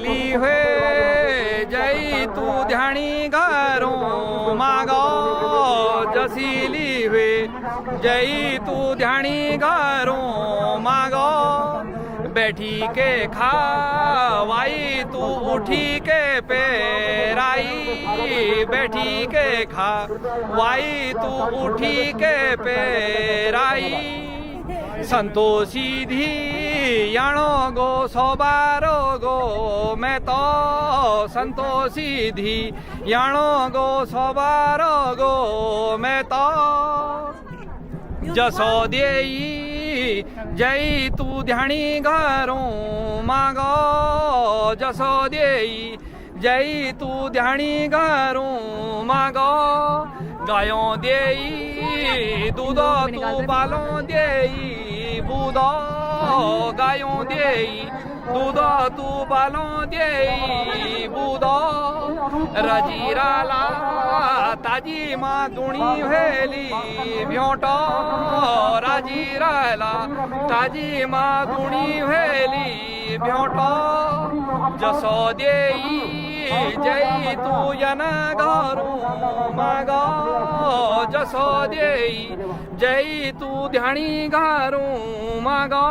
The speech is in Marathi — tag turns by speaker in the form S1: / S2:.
S1: ली हुए जय तू ध्यानी घरों मागो जसीली हुए जय तू ध्यानी घरों मागो बैठी के खावाई तू उठी के पेराई बैठी के खावाई तू उठी के पेराई संतोषी धी याणो गो सोबारो गो मैं तो संतोषी धी याणो गो सोबारो गो मैं तो जसो देई जय तू ध्यानी घरों मागो जसो देई जय तू ध्यानी घरों मागो गायों देई दूध तू बालों देई बूदो गायों देई दूध तू बालों देई बूदो रजीराला ताजी माँ दुणी हेली भ्योटो राजीराला ताजी माँ दुणी हेली भ्योटो जसो देई जय तू जना घरों मागो जसो देई जय तू ध्यानी घरों मागो।